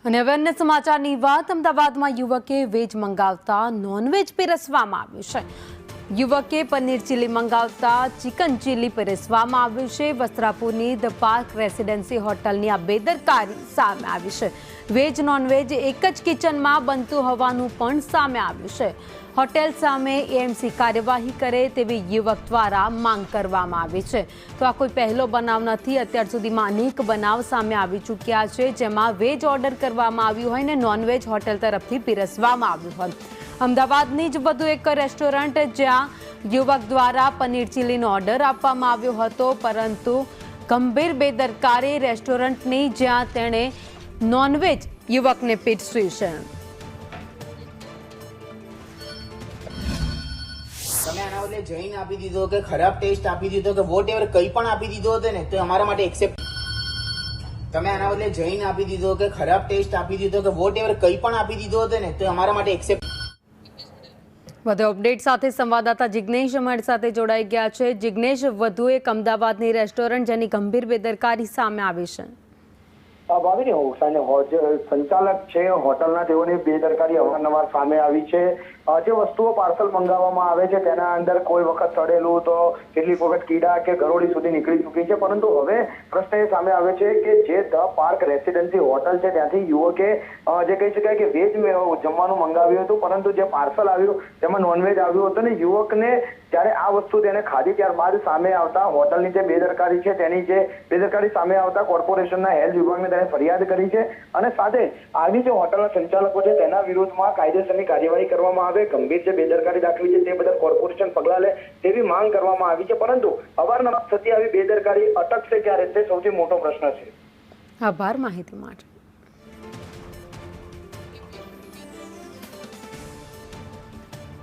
અને હવે અન્ય સમાચારની વાત, અમદાવાદમાં યુવકે વેજ મંગાવતા નોનવેજ પીરસવામાં આવ્યું છે। યુવકે પનીર ચીલી મંગાવતા ચિકન ચીલી પીરસવામાં આવ્યું છે। વસ્ત્રાપુરની ધ પાર્ક રેસિડેન્સી હોટલની આ બેદરકારી સામે આવી છે। વેજ નોનવેજ એક જ કિચનમાં બનતું હોવાનું પણ સામે આવ્યું છે। હોટેલ સામે એએમસી કાર્યવાહી કરે તેવી યુવક દ્વારા માંગ કરવામાં આવી છે। તો આ કોઈ પહેલો બનાવ નથી। અત્યાર સુધીમાં અનેક બનાવ સામે આવી ચૂક્યા છે, જેમાં વેજ ઓર્ડર કરવામાં આવ્યું હોય ને નોનવેજ હોટેલ તરફથી પીરસવામાં આવ્યું હોય। અમદાવાદની જ વધુ એક રેસ્ટોરન્ટ જ્યાં યુવક દ્વારા પનીર ચીલીનો ઓર્ડર આપવામાં આવ્યો હતો, પરંતુ ગંભીર બેદરકારી રેસ્ટોરન્ટની, જ્યાં તેણે નોનવેજ યુવકને પીરસ્યું છે। તમે આના બદલે જઈને આપી દીધો કે ખરાબ ટેસ્ટ આપી દીધો કે વોટ એવર કંઈ પણ આપી દીધો હતો ને તો અમારા માટે એક્સેપ્ટ। તમે આના બદલે જઈને આપી દીધો કે ખરાબ ટેસ્ટ આપી દીધો કે વોટ એવર કંઈ પણ આપી દીધો હતો ને તો અમારા માટે એક્સેપ્ટ। વધુ અપડેટ સાથે સંવાદદાતા જિગ્નેશ અમારી સાથે જોડાઈ ગયા છે। જિગ્નેશ, વધુ એક અમદાવાદની રેસ્ટોરન્ટ જેની ગંભીર બેદરકારી સામે આવી છે। ભાવિની સંચાલક છે હોટલના, તેઓની બેદરકારી અવારનવાર સામે આવી છે। જે વસ્તુઓ પાર્સલ મંગાવવામાં આવે છે તેના અંદર કોઈ વખત સડેલું તો કેટલીક વખત કીડા કે ગરોળી સુધી નીકળી ચૂકી છે, પરંતુ હવે પ્રશ્ન એ સામે આવે છે કે જે ધ પાર્ક રેસિડેન્સી હોટલ છે ત્યાંથી યુવકે જે કહી શકાય કે વેજ જમવાનું મંગાવ્યું હતું, પરંતુ જે પાર્સલ આવ્યું તેમાં નોનવેજ આવ્યું હતું ને યુવકને જ્યારે આ વસ્તુ તેને ખાધી ત્યારબાદ સામે આવતા હોટલની જે બેદરકારી છે તેની જે બેદરકારી સામે આવતા કોર્પોરેશનના હેલ્થ વિભાગને તેને ફરિયાદ કરી છે અને સાથે આવી જે હોટલના સંચાલકો છે તેના વિરુદ્ધમાં કાયદેસરની કાર્યવાહી કરવામાં આવે, ગંભીર જે બેદરકારી દાખવી છે તે બદલ કોર્પોરેશન પગલાં લે તેવી માંગ કરવામાં આવી છે, પરંતુ અવારનવાર થતી આવી બેદરકારી અટકશે ક્યારે તે સૌથી મોટો પ્રશ્ન છે। આભાર માહિતી માટે।